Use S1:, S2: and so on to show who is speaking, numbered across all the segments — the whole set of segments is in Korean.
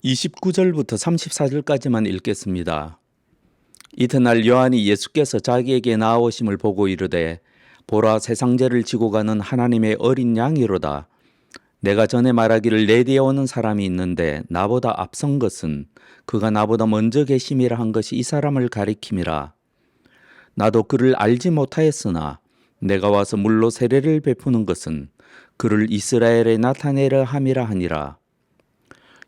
S1: 29절부터 34절까지만 읽겠습니다. 이튿날 요한이 예수께서 자기에게 나아오심을 보고 이르되 보라 세상죄를 지고 가는 하나님의 어린 양이로다. 내가 전에 말하기를 내 뒤에 오는 사람이 있는데 나보다 앞선 것은 그가 나보다 먼저 계심이라 한 것이 이 사람을 가리킴이라. 나도 그를 알지 못하였으나 내가 와서 물로 세례를 베푸는 것은 그를 이스라엘에 나타내려 함이라 하니라.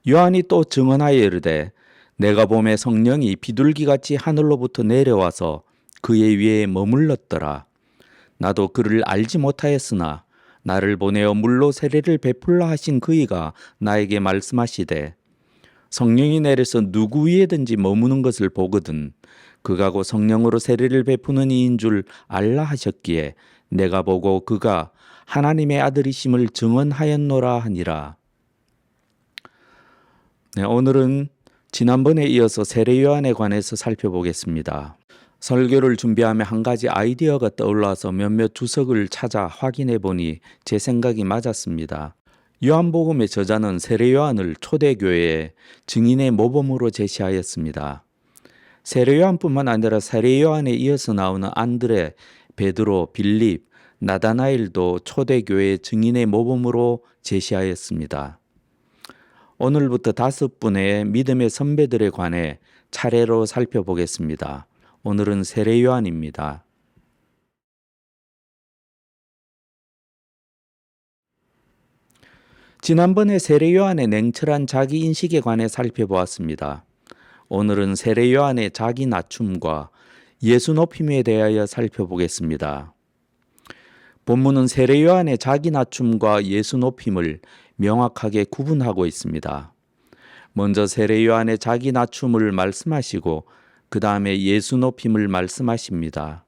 S1: 요한이 또 증언하여 이르되 내가 보매 성령이 비둘기같이 하늘로부터 내려와서 그의 위에 머물렀더라. 나도 그를 알지 못하였으나 나를 보내어 물로 세례를 베풀라 하신 그이가 나에게 말씀하시되 성령이 내려서 누구 위에든지 머무는 것을 보거든 그가 곧 성령으로 세례를 베푸는 이인 줄 알라 하셨기에 내가 보고 그가 하나님의 아들이심을 증언하였노라 하니라. 네, 오늘은 지난번에 이어서 세례 요한에 관해서 살펴보겠습니다. 설교를 준비하며 한 가지 아이디어가 떠올라서 몇몇 주석을 찾아 확인해 보니 제 생각이 맞았습니다. 요한복음의 저자는 세례 요한을 초대교회의 증인의 모범으로 제시하였습니다. 세례 요한뿐만 아니라 세례 요한에 이어서 나오는 안드레, 베드로, 빌립, 나다나엘도 초대교회의 증인의 모범으로 제시하였습니다. 오늘부터 5분의 믿음의 선배들에 관해 차례로 살펴보겠습니다. 오늘은 세례 요한입니다. 지난번에 세례 요한의 냉철한 자기 인식에 관해 살펴보았습니다. 오늘은 세례 요한의 자기 낮춤과 예수 높임에 대하여 살펴보겠습니다. 본문은 세례 요한의 자기 낮춤과 예수 높임을 명확하게 구분하고 있습니다. 먼저 세례 요한의 자기 낮춤을 말씀하시고 그 다음에 예수 높임을 말씀하십니다.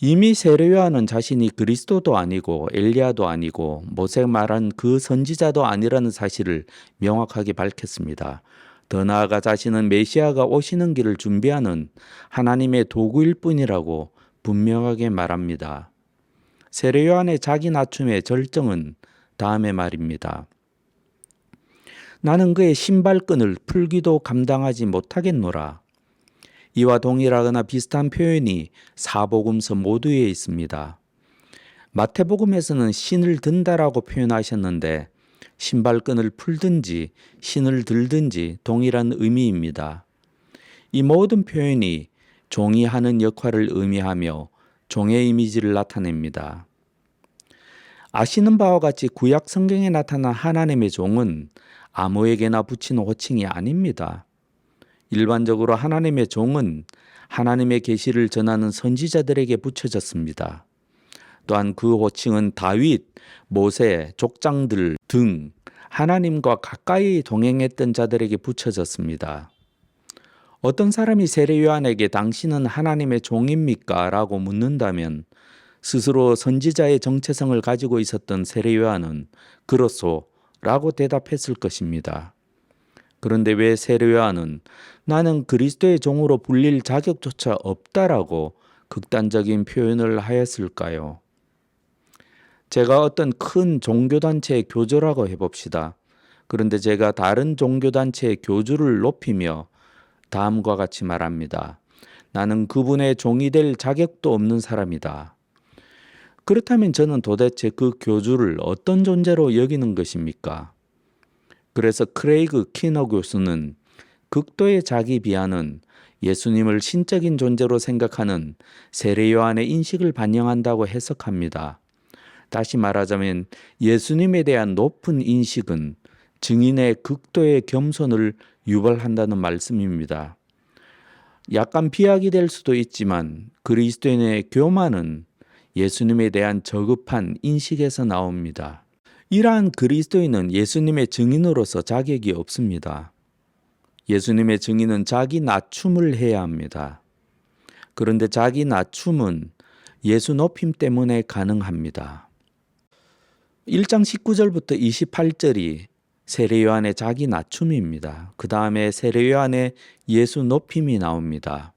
S1: 이미 세례 요한은 자신이 그리스도도 아니고 엘리야도 아니고 모세 말한 그 선지자도 아니라는 사실을 명확하게 밝혔습니다. 더 나아가 자신은 메시아가 오시는 길을 준비하는 하나님의 도구일 뿐이라고 분명하게 말합니다. 세례 요한의 자기 낮춤의 절정은 다음의 말입니다. 나는 그의 신발끈을 풀기도 감당하지 못하겠노라. 이와 동일하거나 비슷한 표현이 사복음서 모두에 있습니다. 마태복음에서는 신을 든다라고 표현하셨는데 신발끈을 풀든지 신을 들든지 동일한 의미입니다. 이 모든 표현이 종이 하는 역할을 의미하며 종의 이미지를 나타냅니다. 아시는 바와 같이 구약 성경에 나타난 하나님의 종은 아무에게나 붙이는 호칭이 아닙니다. 일반적으로 하나님의 종은 하나님의 계시를 전하는 선지자들에게 붙여졌습니다. 또한 그 호칭은 다윗, 모세, 족장들 등 하나님과 가까이 동행했던 자들에게 붙여졌습니다. 어떤 사람이 세례 요한에게 당신은 하나님의 종입니까? 라고 묻는다면 스스로 선지자의 정체성을 가지고 있었던 세례 요한은 그렇소 라고 대답했을 것입니다. 그런데 왜 세례 요한은 나는 그리스도의 종으로 불릴 자격조차 없다라고 극단적인 표현을 하였을까요? 제가 어떤 큰 종교단체의 교주라고 해봅시다. 그런데 제가 다른 종교단체의 교주를 높이며 다음과 같이 말합니다. 나는 그분의 종이 될 자격도 없는 사람이다. 그렇다면 저는 도대체 그 교주를 어떤 존재로 여기는 것입니까? 그래서 크레이그 키너 교수는 극도의 자기 비하는 예수님을 신적인 존재로 생각하는 세례 요한의 인식을 반영한다고 해석합니다. 다시 말하자면 예수님에 대한 높은 인식은 증인의 극도의 겸손을 유발한다는 말씀입니다. 약간 비약이 될 수도 있지만 그리스도인의 교만은 예수님에 대한 저급한 인식에서 나옵니다. 이러한 그리스도인은 예수님의 증인으로서 자격이 없습니다. 예수님의 증인은 자기 낮춤을 해야 합니다. 그런데 자기 낮춤은 예수 높임 때문에 가능합니다. 1장 19절부터 28절이 세례 요한의 자기 낮춤입니다. 그 다음에 세례 요한의 예수 높임이 나옵니다.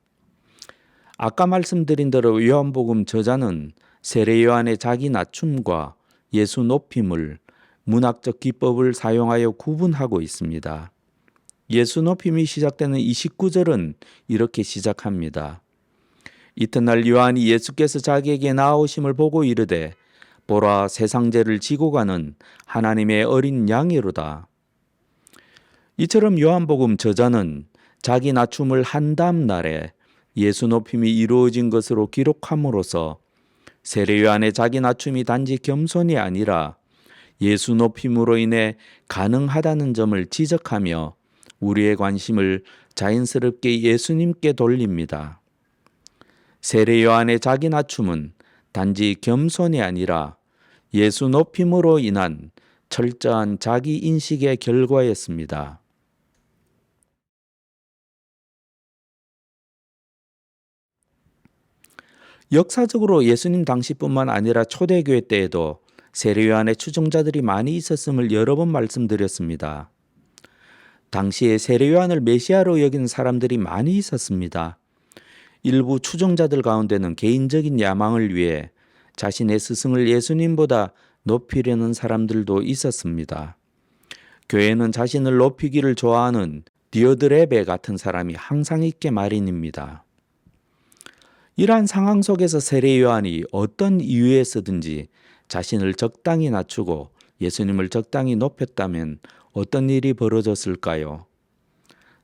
S1: 아까 말씀드린 대로 요한복음 저자는 세례 요한의 자기 낮춤과 예수 높임을 문학적 기법을 사용하여 구분하고 있습니다. 예수 높임이 시작되는 29절은 이렇게 시작합니다. 이튿날 요한이 예수께서 자기에게 나아오심을 보고 이르되 보라 세상죄를 지고 가는 하나님의 어린 양이로다. 이처럼 요한복음 저자는 자기 낮춤을 한 다음 날에 예수 높임이 이루어진 것으로 기록함으로써 세례 요한의 자기 낮춤이 단지 겸손이 아니라 예수 높임으로 인해 가능하다는 점을 지적하며 우리의 관심을 자연스럽게 예수님께 돌립니다. 세례 요한의 자기 낮춤은 단지 겸손이 아니라 예수 높임으로 인한 철저한 자기 인식의 결과였습니다. 역사적으로 예수님 당시뿐만 아니라 초대교회 때에도 세례 요한의 추종자들이 많이 있었음을 여러 번 말씀드렸습니다. 당시에 세례 요한을 메시아로 여기는 사람들이 많이 있었습니다. 일부 추종자들 가운데는 개인적인 야망을 위해 자신의 스승을 예수님보다 높이려는 사람들도 있었습니다. 교회는 자신을 높이기를 좋아하는 디오드레베 같은 사람이 항상 있게 마련입니다. 이러한 상황 속에서 세례 요한이 어떤 이유에서든지 자신을 적당히 낮추고 예수님을 적당히 높였다면 어떤 일이 벌어졌을까요?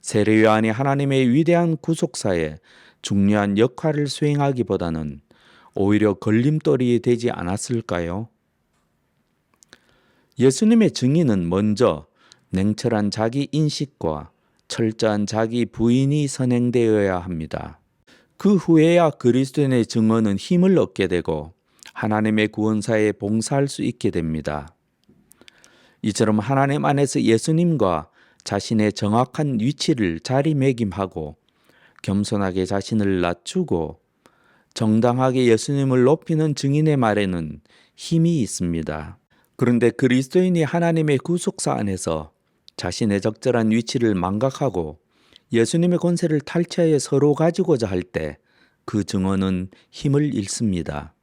S1: 세례 요한이 하나님의 위대한 구속사에 중요한 역할을 수행하기보다는 오히려 걸림돌이 되지 않았을까요? 예수님의 증인은 먼저 냉철한 자기 인식과 철저한 자기 부인이 선행되어야 합니다. 그 후에야 그리스도인의 증언은 힘을 얻게 되고 하나님의 구원사에 봉사할 수 있게 됩니다. 이처럼 하나님 안에서 예수님과 자신의 정확한 위치를 자리매김하고 겸손하게 자신을 낮추고 정당하게 예수님을 높이는 증인의 말에는 힘이 있습니다. 그런데 그리스도인이 하나님의 구속사 안에서 자신의 적절한 위치를 망각하고 예수님의 권세를 탈취하여 서로 가지고자 할 때 그 증언은 힘을 잃습니다.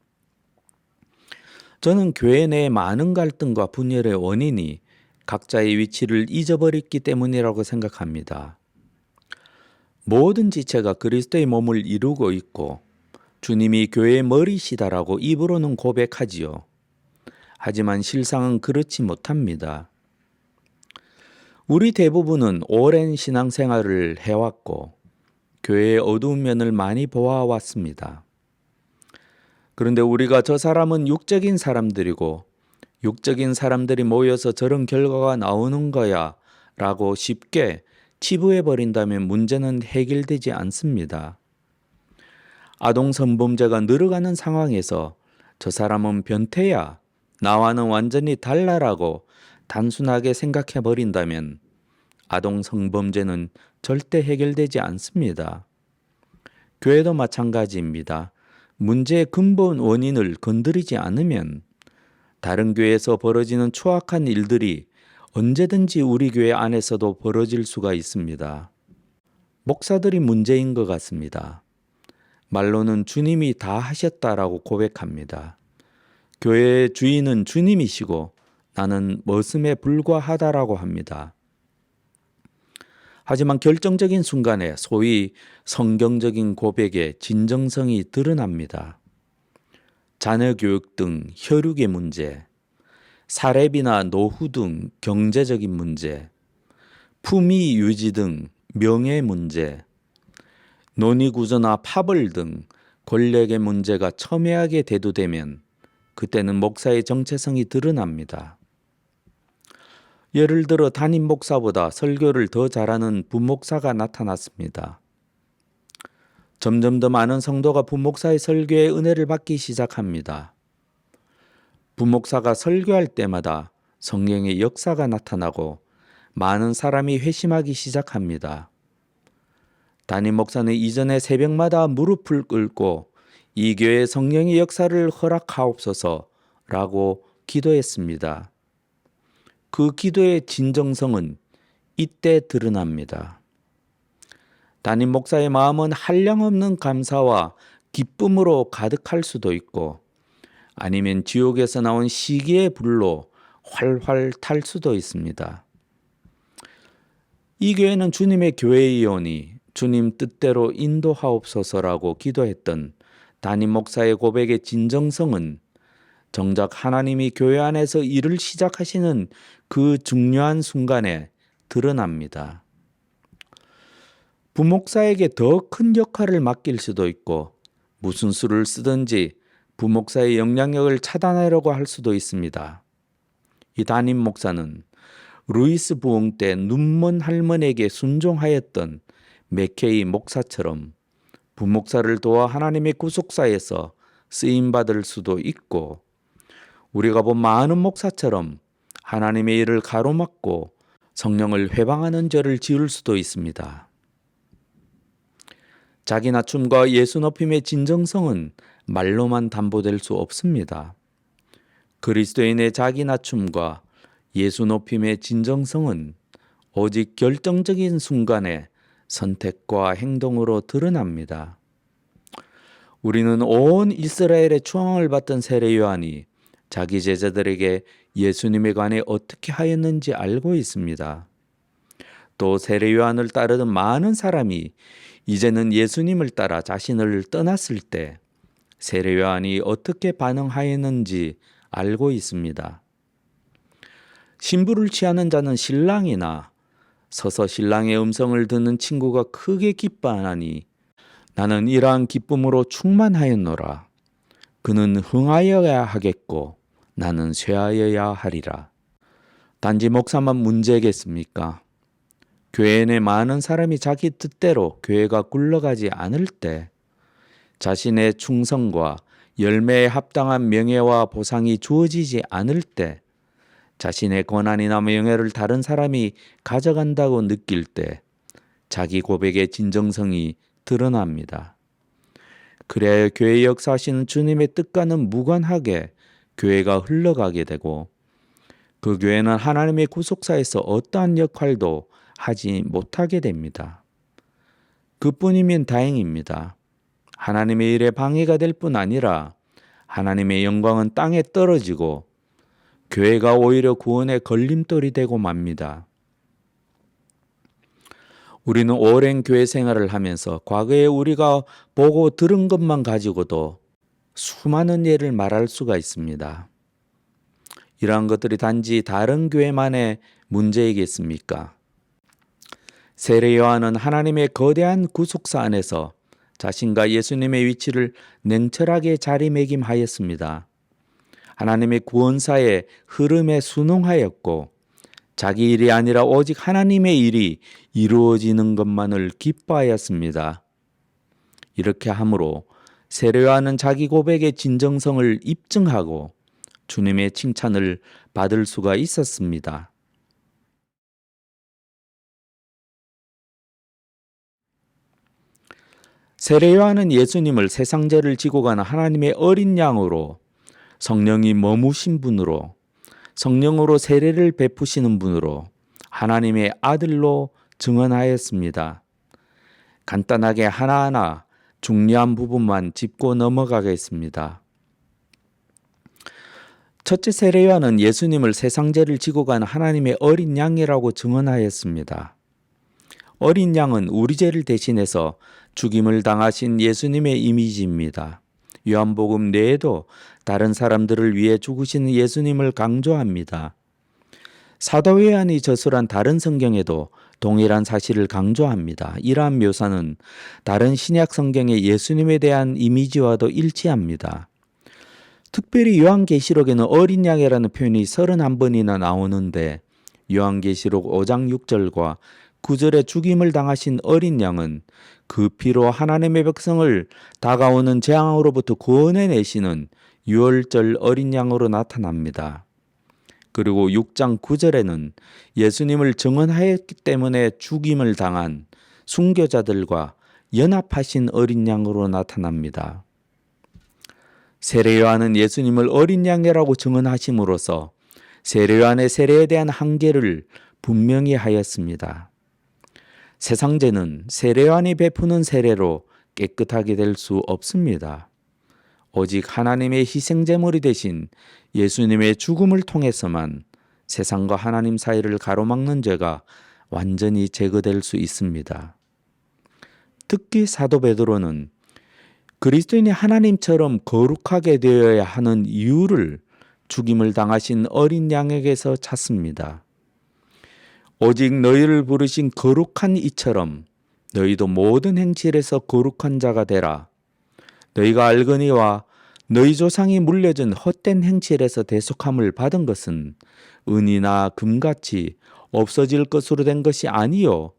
S1: 저는 교회 내의 많은 갈등과 분열의 원인이 각자의 위치를 잊어버렸기 때문이라고 생각합니다. 모든 지체가 그리스도의 몸을 이루고 있고 주님이 교회의 머리시다라고 입으로는 고백하지요. 하지만 실상은 그렇지 못합니다. 우리 대부분은 오랜 신앙생활을 해왔고 교회의 어두운 면을 많이 보아왔습니다. 그런데 우리가 저 사람은 육적인 사람들이고 육적인 사람들이 모여서 저런 결과가 나오는 거야 라고 쉽게 치부해버린다면 문제는 해결되지 않습니다. 아동 성범죄가 늘어가는 상황에서 저 사람은 변태야, 나와는 완전히 달라라고 단순하게 생각해버린다면 아동 성범죄는 절대 해결되지 않습니다. 교회도 마찬가지입니다. 문제의 근본 원인을 건드리지 않으면 다른 교회에서 벌어지는 추악한 일들이 언제든지 우리 교회 안에서도 벌어질 수가 있습니다. 목사들이 문제인 것 같습니다. 말로는 주님이 다 하셨다라고 고백합니다. 교회의 주인은 주님이시고 나는 머슴에 불과하다라고 합니다. 하지만 결정적인 순간에 소위 성경적인 고백의 진정성이 드러납니다. 자녀 교육 등 혈육의 문제, 사례비나 노후 등 경제적인 문제, 품위 유지 등 명예 문제, 논의구조나 파벌 등 권력의 문제가 첨예하게 대두되면 그때는 목사의 정체성이 드러납니다. 예를 들어 담임 목사보다 설교를 더 잘하는 부목사가 나타났습니다. 점점 더 많은 성도가 부목사의 설교에 은혜를 받기 시작합니다. 부목사가 설교할 때마다 성령의 역사가 나타나고 많은 사람이 회심하기 시작합니다. 담임 목사는 이전에 새벽마다 무릎을 꿇고 이 교회의 성령의 역사를 허락하옵소서라고 기도했습니다. 그 기도의 진정성은 이때 드러납니다. 담임 목사의 마음은 한량없는 감사와 기쁨으로 가득할 수도 있고 아니면 지옥에서 나온 시기의 불로 활활 탈 수도 있습니다. 이 교회는 주님의 교회이오니 주님 뜻대로 인도하옵소서라고 기도했던 담임 목사의 고백의 진정성은 정작 하나님이 교회 안에서 일을 시작하시는 그 중요한 순간에 드러납니다. 부목사에게 더 큰 역할을 맡길 수도 있고 무슨 수를 쓰든지 부목사의 영향력을 차단하려고 할 수도 있습니다. 이 담임 목사는 루이스 부흥 때 눈먼 할머니에게 순종하였던 맥케이 목사처럼 부목사를 도와 하나님의 구속사에서 쓰임받을 수도 있고 우리가 본 많은 목사처럼 하나님의 일을 가로막고 성령을 회방하는 죄를 지을 수도 있습니다. 자기 낮춤과 예수 높임의 진정성은 말로만 담보될 수 없습니다. 그리스도인의 자기 낮춤과 예수 높임의 진정성은 오직 결정적인 순간에 선택과 행동으로 드러납니다. 우리는 온 이스라엘의 추앙을 받던 세례 요한이 자기 제자들에게 예수님에 관해 어떻게 하였는지 알고 있습니다. 또 세례 요한을 따르던 많은 사람이 이제는 예수님을 따라 자신을 떠났을 때 세례 요한이 어떻게 반응하였는지 알고 있습니다. 신부를 취하는 자는 신랑이나 서서 신랑의 음성을 듣는 친구가 크게 기뻐하나니 나는 이러한 기쁨으로 충만하였노라. 그는 흥하여야 하겠고 나는 쇠하여야 하리라. 단지 목사만 문제겠습니까? 교회 내 많은 사람이 자기 뜻대로 교회가 굴러가지 않을 때 자신의 충성과 열매에 합당한 명예와 보상이 주어지지 않을 때 자신의 권한이나 명예를 다른 사람이 가져간다고 느낄 때 자기 고백의 진정성이 드러납니다. 그래야 교회 역사하시는 주님의 뜻과는 무관하게 교회가 흘러가게 되고 그 교회는 하나님의 구속사에서 어떠한 역할도 하지 못하게 됩니다. 그뿐이면 다행입니다. 하나님의 일에 방해가 될 뿐 아니라 하나님의 영광은 땅에 떨어지고 교회가 오히려 구원의 걸림돌이 되고 맙니다. 우리는 오랜 교회 생활을 하면서 과거에 우리가 보고 들은 것만 가지고도 수많은 예를 말할 수가 있습니다. 이러한 것들이 단지 다른 교회만의 문제이겠습니까? 세례 요한은 하나님의 거대한 구속사 안에서 자신과 예수님의 위치를 냉철하게 자리매김하였습니다. 하나님의 구원사의 흐름에 순응하였고 자기 일이 아니라 오직 하나님의 일이 이루어지는 것만을 기뻐하였습니다. 이렇게 함으로 세례 요한은 자기 고백의 진정성을 입증하고 주님의 칭찬을 받을 수가 있었습니다. 세례 요한은 예수님을 세상죄를 지고 가는 하나님의 어린 양으로 성령이 머무신 분으로 성령으로 세례를 베푸시는 분으로 하나님의 아들로 증언하였습니다. 간단하게 하나하나 중요한 부분만 짚고 넘어가겠습니다. 첫째, 세례 요한은 예수님을 세상죄를 지고 가는 하나님의 어린 양이라고 증언하였습니다. 어린 양은 우리 죄를 대신해서 죽임을 당하신 예수님의 이미지입니다. 요한복음 내에도 다른 사람들을 위해 죽으시는 예수님을 강조합니다. 사도 요한이 저술한 다른 성경에도 동일한 사실을 강조합니다. 이러한 묘사는 다른 신약 성경의 예수님에 대한 이미지와도 일치합니다. 특별히 요한계시록에는 어린 양이라는 표현이 31번이나 나오는데 요한계시록 5장 6절과 9절에 죽임을 당하신 어린 양은 그 피로 하나님의 백성을 다가오는 재앙으로부터 구원해내시는 유월절 어린 양으로 나타납니다. 그리고 6장 9절에는 예수님을 증언하였기 때문에 죽임을 당한 순교자들과 연합하신 어린 양으로 나타납니다. 세례 요한은 예수님을 어린 양이라고 증언하심으로써 세례 요한의 세례에 대한 한계를 분명히 하였습니다. 세상죄는 세례 요한이 베푸는 세례로 깨끗하게 될 수 없습니다. 오직 하나님의 희생제물이 되신 예수님의 죽음을 통해서만 세상과 하나님 사이를 가로막는 죄가 완전히 제거될 수 있습니다. 특히 사도 베드로는 그리스도인이 하나님처럼 거룩하게 되어야 하는 이유를 죽임을 당하신 어린 양에게서 찾습니다. 오직 너희를 부르신 거룩한 이처럼 너희도 모든 행실에서 거룩한 자가 되라. 너희가 알거니와 너희 조상이 물려준 헛된 행실에서 대속함을 받은 것은 은이나 금같이 없어질 것으로 된 것이 아니요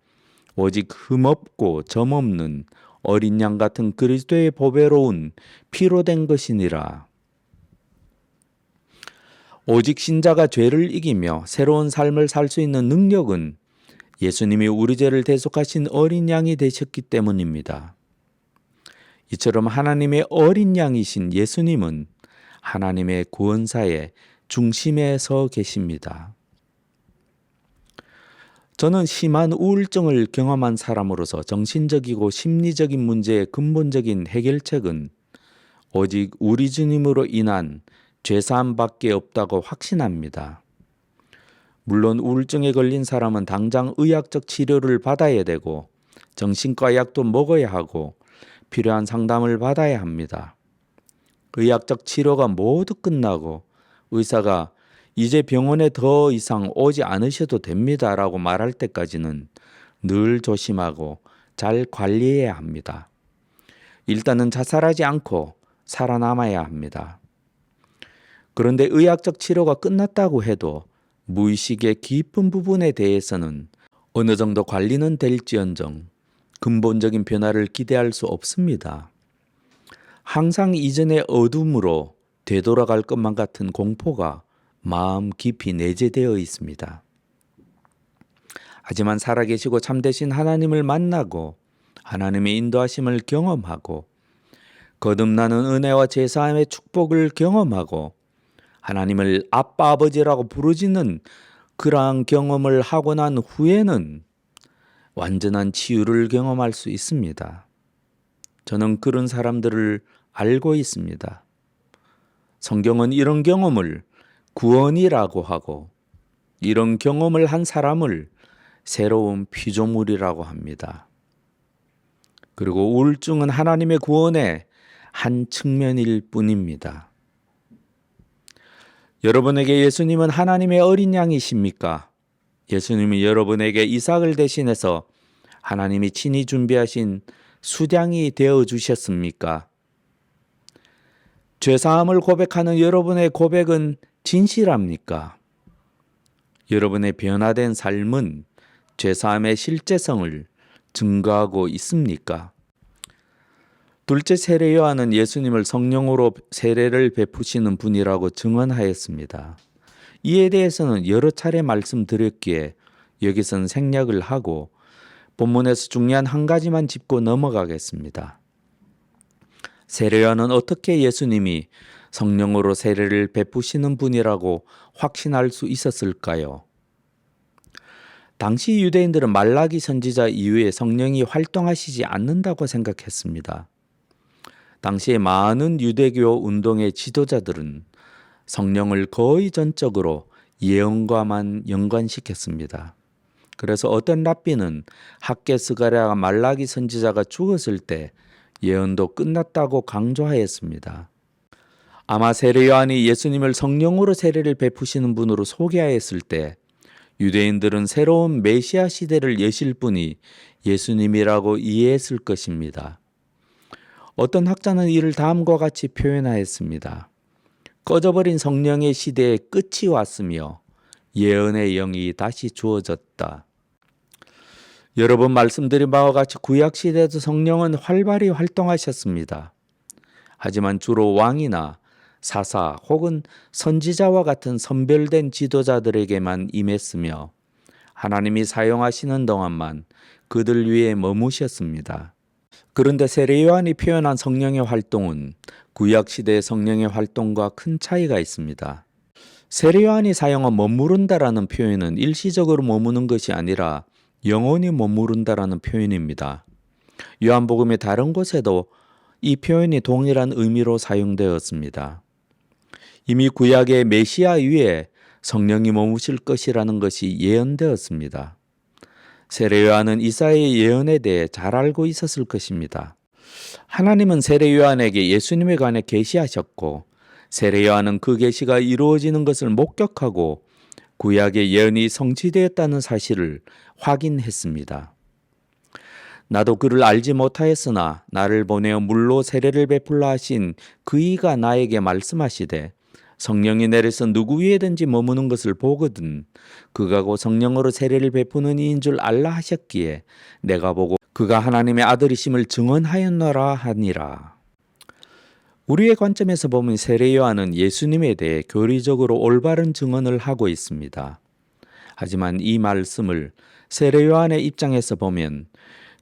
S1: 오직 흠없고 점없는 어린 양 같은 그리스도의 보배로운 피로 된 것이니라. 오직 신자가 죄를 이기며 새로운 삶을 살 수 있는 능력은 예수님이 우리 죄를 대속하신 어린 양이 되셨기 때문입니다. 이처럼 하나님의 어린 양이신 예수님은 하나님의 구원사의 중심에 서 계십니다. 저는 심한 우울증을 경험한 사람으로서 정신적이고 심리적인 문제의 근본적인 해결책은 오직 우리 주님으로 인한 죄사함밖에 없다고 확신합니다. 물론 우울증에 걸린 사람은 당장 의학적 치료를 받아야 되고 정신과 약도 먹어야 하고 필요한 상담을 받아야 합니다. 의학적 치료가 모두 끝나고 의사가 이제 병원에 더 이상 오지 않으셔도 됩니다라고 말할 때까지는 늘 조심하고 잘 관리해야 합니다. 일단은 자살하지 않고 살아남아야 합니다. 그런데 의학적 치료가 끝났다고 해도 무의식의 깊은 부분에 대해서는 어느 정도 관리는 될지언정 근본적인 변화를 기대할 수 없습니다. 항상 이전의 어둠으로 되돌아갈 것만 같은 공포가 마음 깊이 내재되어 있습니다. 하지만 살아계시고 참되신 하나님을 만나고 하나님의 인도하심을 경험하고 거듭나는 은혜와 제사함의 축복을 경험하고 하나님을 아빠 아버지라고 부르짖는 그러한 경험을 하고 난 후에는 완전한 치유를 경험할 수 있습니다. 저는 그런 사람들을 알고 있습니다. 성경은 이런 경험을 구원이라고 하고 이런 경험을 한 사람을 새로운 피조물이라고 합니다. 그리고 우울증은 하나님의 구원의 한 측면일 뿐입니다. 여러분에게 예수님은 하나님의 어린 양이십니까? 예수님이 여러분에게 이삭을 대신해서 하나님이 친히 준비하신 수량이 되어 주셨습니까? 죄사함을 고백하는 여러분의 고백은 진실합니까? 여러분의 변화된 삶은 죄사함의 실제성을 증거하고 있습니까? 둘째 세례 요한은 예수님을 성령으로 세례를 베푸시는 분이라고 증언하였습니다. 이에 대해서는 여러 차례 말씀드렸기에 여기서는 생략을 하고 본문에서 중요한 한 가지만 짚고 넘어가겠습니다. 세례 요한은 어떻게 예수님이 성령으로 세례를 베푸시는 분이라고 확신할 수 있었을까요? 당시 유대인들은 말라기 선지자 이후에 성령이 활동하시지 않는다고 생각했습니다. 당시에 많은 유대교 운동의 지도자들은 성령을 거의 전적으로 예언과만 연관시켰습니다. 그래서 어떤 랍비는 학개 스가랴가 말라기 선지자가 죽었을 때 예언도 끝났다고 강조하였습니다. 아마 세례 요한이 예수님을 성령으로 세례를 베푸시는 분으로 소개하였을 때 유대인들은 새로운 메시아 시대를 여실 분이 예수님이라고 이해했을 것입니다. 어떤 학자는 이를 다음과 같이 표현하였습니다. 꺼져버린 성령의 시대의 끝이 왔으며 예언의 영이 다시 주어졌다. 여러 번 말씀드린 바와 같이 구약시대에도 성령은 활발히 활동하셨습니다. 하지만 주로 왕이나 사사 혹은 선지자와 같은 선별된 지도자들에게만 임했으며 하나님이 사용하시는 동안만 그들 위에 머무셨습니다. 그런데 세례 요한이 표현한 성령의 활동은 구약시대의 성령의 활동과 큰 차이가 있습니다. 세례 요한이 사용한 머무른다라는 표현은 일시적으로 머무는 것이 아니라 영원히 머무른다라는 표현입니다. 요한복음의 다른 곳에도 이 표현이 동일한 의미로 사용되었습니다. 이미 구약의 메시아 위에 성령이 머무실 것이라는 것이 예언되었습니다. 세례 요한은 이사야의 예언에 대해 잘 알고 있었을 것입니다. 하나님은 세례 요한에게 예수님에 관해 계시하셨고 세례 요한은 그 계시가 이루어지는 것을 목격하고 구약의 예언이 성취되었다는 사실을 확인했습니다. 나도 그를 알지 못하였으나 나를 보내어 물로 세례를 베풀라 하신 그이가 나에게 말씀하시되 성령이 내려서 누구 위에든지 머무는 것을 보거든 그가 곧 성령으로 세례를 베푸는 이인 줄 알라 하셨기에 내가 보고 그가 하나님의 아들이심을 증언하였노라 하니라. 우리의 관점에서 보면 세례 요한은 예수님에 대해 교리적으로 올바른 증언을 하고 있습니다. 하지만 이 말씀을 세례 요한의 입장에서 보면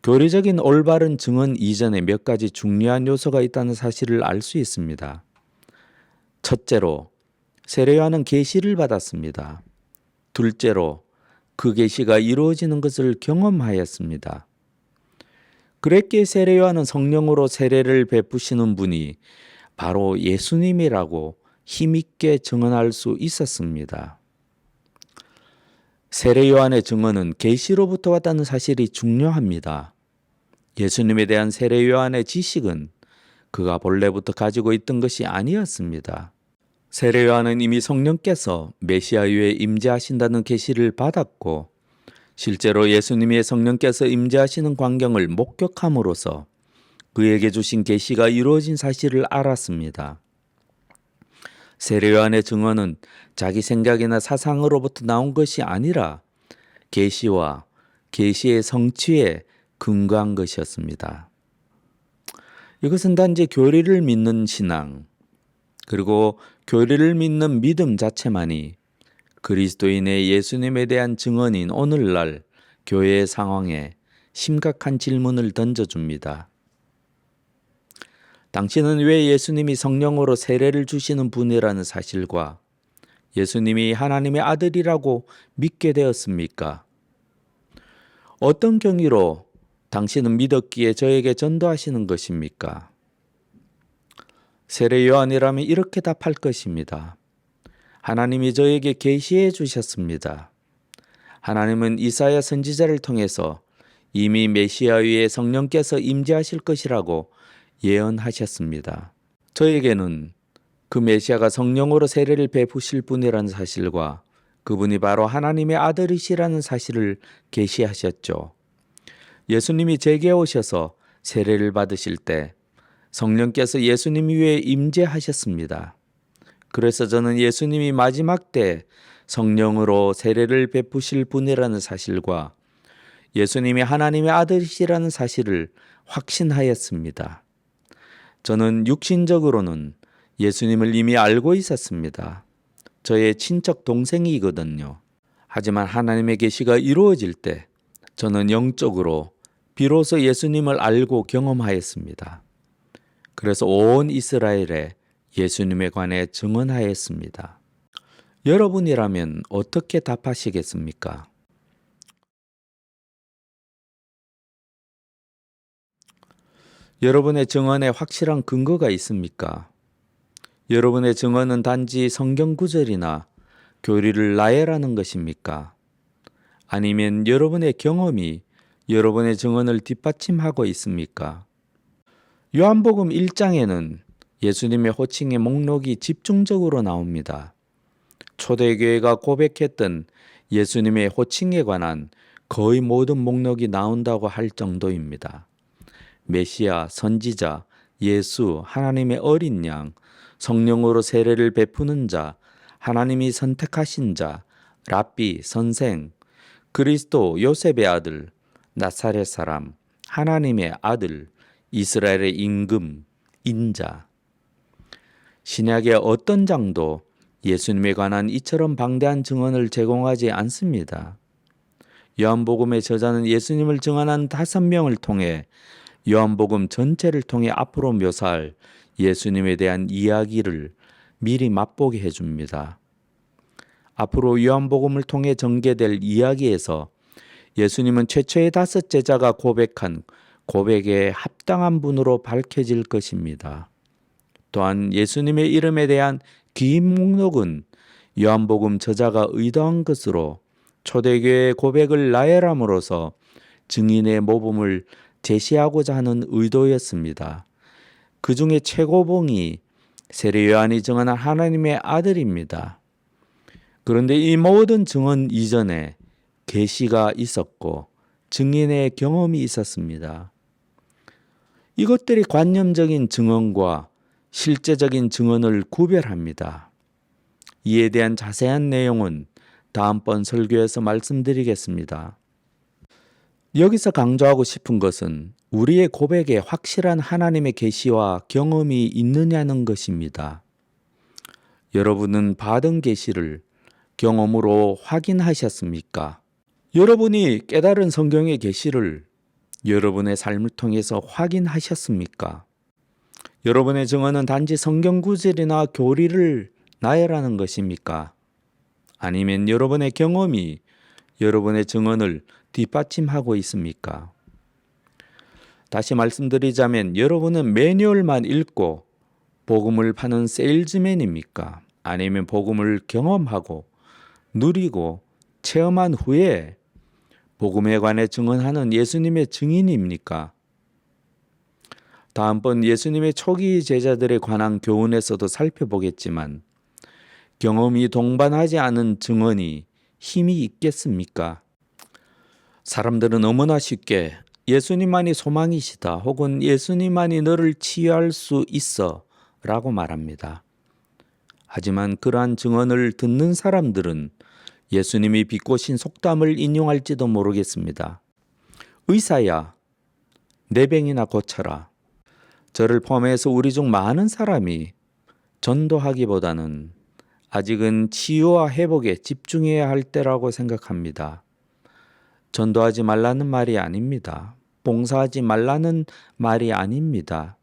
S1: 교리적인 올바른 증언 이전에 몇 가지 중요한 요소가 있다는 사실을 알 수 있습니다. 첫째로 세례 요한은 계시를 받았습니다. 둘째로 그 계시가 이루어지는 것을 경험하였습니다. 그랬기에 세례 요한은 성령으로 세례를 베푸시는 분이 바로 예수님이라고 힘있게 증언할 수 있었습니다. 세례 요한의 증언은 계시로부터 왔다는 사실이 중요합니다. 예수님에 대한 세례 요한의 지식은 그가 본래부터 가지고 있던 것이 아니었습니다. 세례 요한은 이미 성령께서 메시아 위에 임재하신다는 계시를 받았고 실제로 예수님의 성령께서 임재하시는 광경을 목격함으로써 그에게 주신 계시가 이루어진 사실을 알았습니다. 세례 요한의 증언은 자기 생각이나 사상으로부터 나온 것이 아니라 계시와 계시의 성취에 근거한 것이었습니다. 이것은 단지 교리를 믿는 신앙, 그리고 교리를 믿는 믿음 자체만이 그리스도인의 예수님에 대한 증언인 오늘날 교회의 상황에 심각한 질문을 던져줍니다. 당신은 왜 예수님이 성령으로 세례를 주시는 분이라는 사실과 예수님이 하나님의 아들이라고 믿게 되었습니까? 어떤 경위로 당신은 믿었기에 저에게 전도하시는 것입니까? 세례 요한이라면 이렇게 답할 것입니다. 하나님이 저에게 계시해 주셨습니다. 하나님은 이사야 선지자를 통해서 이미 메시아 위에 성령께서 임재하실 것이라고 예언하셨습니다. 저에게는 그 메시아가 성령으로 세례를 베푸실 분이라는 사실과 그분이 바로 하나님의 아들이시라는 사실을 계시하셨죠. 예수님이 제게 오셔서 세례를 받으실 때 성령께서 예수님 위에 임재하셨습니다. 그래서 저는 예수님이 마지막 때 성령으로 세례를 베푸실 분이라는 사실과 예수님이 하나님의 아들이시라는 사실을 확신하였습니다. 저는 육신적으로는 예수님을 이미 알고 있었습니다. 저의 친척 동생이거든요. 하지만 하나님의 계시가 이루어질 때 저는 영적으로 비로소 예수님을 알고 경험하였습니다. 그래서 온 이스라엘에 예수님에 관해 증언하였습니다. 여러분이라면 어떻게 답하시겠습니까? 여러분의 증언에 확실한 근거가 있습니까? 여러분의 증언은 단지 성경 구절이나 교리를 나열하는 것입니까? 아니면 여러분의 경험이 여러분의 증언을 뒷받침하고 있습니까? 요한복음 1장에는 예수님의 호칭의 목록이 집중적으로 나옵니다. 초대교회가 고백했던 예수님의 호칭에 관한 거의 모든 목록이 나온다고 할 정도입니다. 메시아, 선지자, 예수, 하나님의 어린 양, 성령으로 세례를 베푸는 자, 하나님이 선택하신 자, 랍비, 선생, 그리스도, 요셉의 아들, 나사렛 사람, 하나님의 아들, 이스라엘의 임금, 인자. 신약의 어떤 장도 예수님에 관한 이처럼 방대한 증언을 제공하지 않습니다. 요한복음의 저자는 예수님을 증언한 5명을 통해 요한복음 전체를 통해 앞으로 묘사할 예수님에 대한 이야기를 미리 맛보게 해줍니다. 앞으로 요한복음을 통해 전개될 이야기에서 예수님은 최초의 5 제자가 고백한 고백에 합당한 분으로 밝혀질 것입니다. 또한 예수님의 이름에 대한 긴 목록은 요한복음 저자가 의도한 것으로 초대교회의 고백을 나열함으로써 증인의 모범을 제시하고자 하는 의도였습니다. 그 중에 최고봉이 세례 요한이 증언한 하나님의 아들입니다. 그런데 이 모든 증언 이전에 계시가 있었고 증인의 경험이 있었습니다. 이것들이 관념적인 증언과 실제적인 증언을 구별합니다. 이에 대한 자세한 내용은 다음번 설교에서 말씀드리겠습니다. 여기서 강조하고 싶은 것은 우리의 고백에 확실한 하나님의 계시와 경험이 있느냐는 것입니다. 여러분은 받은 계시를 경험으로 확인하셨습니까? 여러분이 깨달은 성경의 계시를 여러분의 삶을 통해서 확인하셨습니까? 여러분의 증언은 단지 성경 구절이나 교리를 나열하는 것입니까? 아니면 여러분의 경험이 여러분의 증언을 뒷받침하고 있습니까? 다시 말씀드리자면 여러분은 매뉴얼만 읽고 복음을 파는 세일즈맨입니까? 아니면 복음을 경험하고 누리고 체험한 후에 복음에 관해 증언하는 예수님의 증인입니까? 다음번 예수님의 초기 제자들에 관한 교훈에서도 살펴보겠지만 경험이 동반하지 않은 증언이 힘이 있겠습니까? 사람들은 너무나 쉽게 예수님만이 소망이시다 혹은 예수님만이 너를 치유할 수 있어 라고 말합니다. 하지만 그러한 증언을 듣는 사람들은 예수님이 비꼬신 속담을 인용할지도 모르겠습니다. 의사야, 내 병이나 고쳐라. 저를 포함해서 우리 중 많은 사람이 전도하기보다는 아직은 치유와 회복에 집중해야 할 때라고 생각합니다. 전도하지 말라는 말이 아닙니다. 봉사하지 말라는 말이 아닙니다.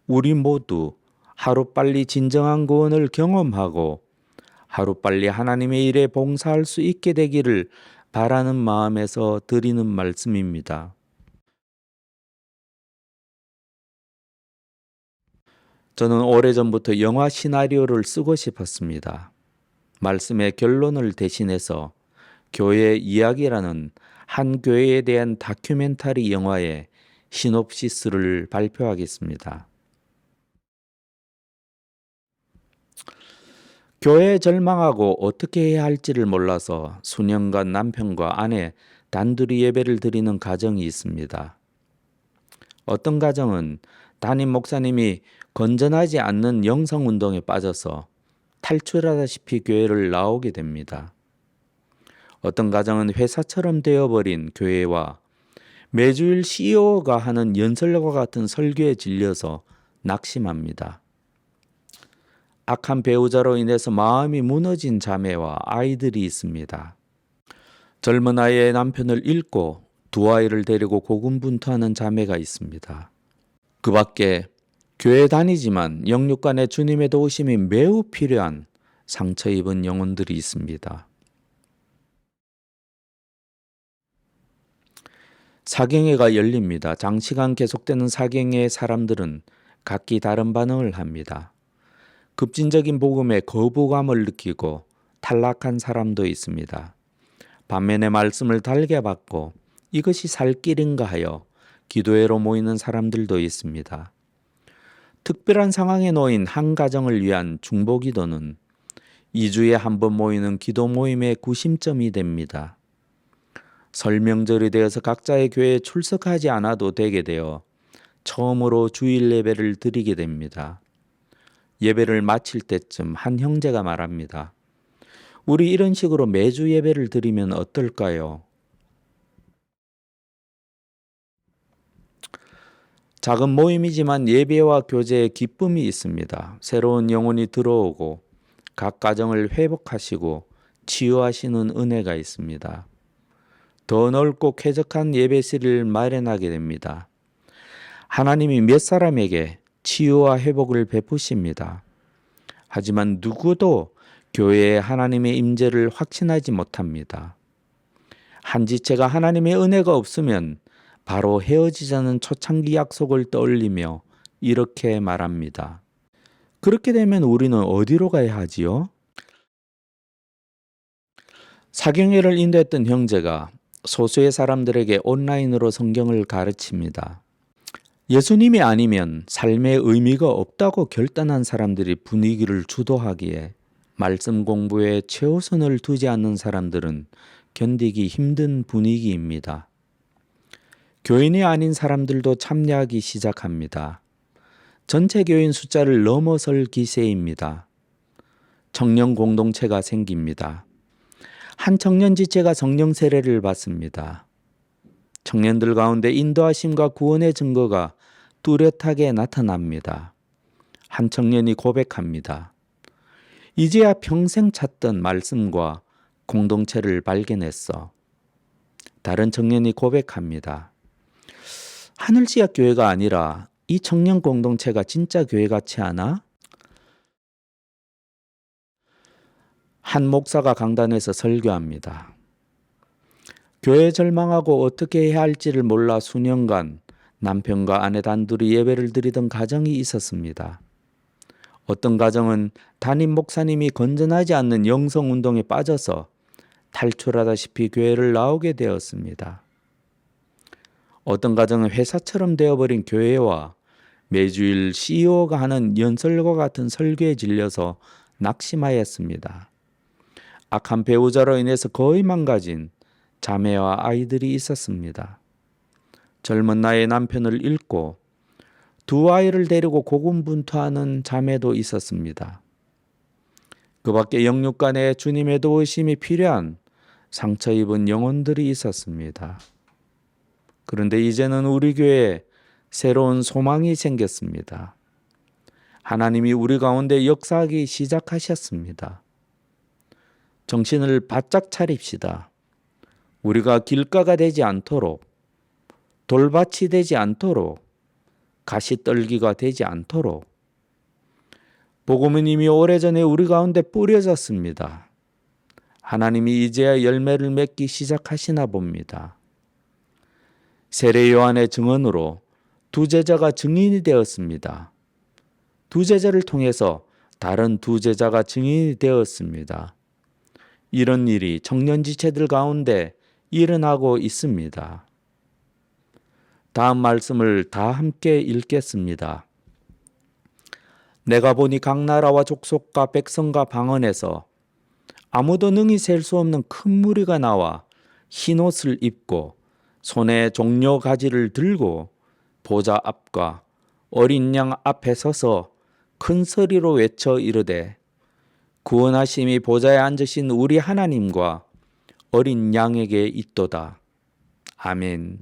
S1: 우리 모두 하루빨리 진정한 구원을 경험하고 하루빨리 하나님의 일에 봉사할 수 있게 되기를 바라는 마음에서 드리는 말씀입니다. 저는 오래전부터 영화 시나리오를 쓰고 싶었습니다. 말씀의 결론을 대신해서 교회 이야기라는 한 교회에 대한 다큐멘터리 영화의 시놉시스를 발표하겠습니다. 교회에 절망하고 어떻게 해야 할지를 몰라서 수년간 남편과 아내 단둘이 예배를 드리는 가정이 있습니다. 어떤 가정은 담임 목사님이 건전하지 않는 영성운동에 빠져서 탈출하다시피 교회를 나오게 됩니다. 어떤 가정은 회사처럼 되어버린 교회와 매주일 CEO가 하는 연설과 같은 설교에 질려서 낙심합니다. 악한 배우자로 인해서 마음이 무너진 자매와 아이들이 있습니다. 젊은 아이의 남편을 잃고 두 아이를 데리고 고군분투하는 자매가 있습니다. 그 밖에 교회 다니지만 영육간의 주님의 도우심이 매우 필요한 상처 입은 영혼들이 있습니다. 사경회가 열립니다. 장시간 계속되는 사경회의 사람들은 각기 다른 반응을 합니다. 급진적인 복음에 거부감을 느끼고 탈락한 사람도 있습니다. 반면에 말씀을 달게 받고 이것이 살 길인가 하여 기도회로 모이는 사람들도 있습니다. 특별한 상황에 놓인 한 가정을 위한 중보기도는 2주에 한 번 모이는 기도 모임의 구심점이 됩니다. 설 명절이 되어서 각자의 교회에 출석하지 않아도 되게 되어 처음으로 주일 예배를 드리게 됩니다. 예배를 마칠 때쯤 한 형제가 말합니다. 우리 이런 식으로 매주 예배를 드리면 어떨까요? 작은 모임이지만 예배와 교제에 기쁨이 있습니다. 새로운 영혼이 들어오고 각 가정을 회복하시고 치유하시는 은혜가 있습니다. 더 넓고 쾌적한 예배실을 마련하게 됩니다. 하나님이 몇 사람에게 치유와 회복을 베푸십니다. 하지만 누구도 교회에 하나님의 임재를 확신하지 못합니다. 한 지체가 하나님의 은혜가 없으면 바로 헤어지자는 초창기 약속을 떠올리며 이렇게 말합니다. 그렇게 되면 우리는 어디로 가야 하지요? 사경회를 인도했던 형제가 소수의 사람들에게 온라인으로 성경을 가르칩니다. 예수님이 아니면 삶의 의미가 없다고 결단한 사람들이 분위기를 주도하기에 말씀 공부에 최우선을 두지 않는 사람들은 견디기 힘든 분위기입니다. 교인이 아닌 사람들도 참여하기 시작합니다. 전체 교인 숫자를 넘어설 기세입니다. 청년 공동체가 생깁니다. 한 청년 지체가 성령 세례를 받습니다. 청년들 가운데 인도하심과 구원의 증거가 뚜렷하게 나타납니다. 한 청년이 고백합니다. 이제야 평생 찾던 말씀과 공동체를 발견했어. 다른 청년이 고백합니다. 하늘지역 교회가 아니라 이 청년 공동체가 진짜 교회 같지 않아? 한 목사가 강단에서 설교합니다. 교회 절망하고 어떻게 해야 할지를 몰라 수년간 남편과 아내 단둘이 예배를 드리던 가정이 있었습니다. 어떤 가정은 담임 목사님이 건전하지 않는 영성운동에 빠져서 탈출하다시피 교회를 나오게 되었습니다. 어떤 가정은 회사처럼 되어버린 교회와 매주일 CEO가 하는 연설과 같은 설교에 질려서 낙심하였습니다. 악한 배우자로 인해서 거의 망가진 자매와 아이들이 있었습니다. 젊은 나이에 남편을 잃고 두 아이를 데리고 고군분투하는 자매도 있었습니다. 그 밖에 영육 간에 주님의 도우심이 필요한 상처 입은 영혼들이 있었습니다. 그런데 이제는 우리 교회에 새로운 소망이 생겼습니다. 하나님이 우리 가운데 역사하기 시작하셨습니다. 정신을 바짝 차립시다. 우리가 길가가 되지 않도록, 돌밭이 되지 않도록, 가시떨기가 되지 않도록 복음은 이미 오래전에 우리 가운데 뿌려졌습니다. 하나님이 이제야 열매를 맺기 시작하시나 봅니다. 세례 요한의 증언으로 두 제자가 증인이 되었습니다. 두 제자를 통해서 다른 두 제자가 증인이 되었습니다. 이런 일이 청년 지체들 가운데 일어나고 있습니다. 다음 말씀을 다 함께 읽겠습니다. 내가 보니 각 나라와 족속과 백성과 방언에서 아무도 능히 셀 수 없는 큰 무리가 나와 흰 옷을 입고 손에 종려 가지를 들고 보좌 앞과 어린 양 앞에 서서 큰 소리로 외쳐 이르되 구원하심이 보좌에 앉으신 우리 하나님과 어린 양에게 있도다. 아멘.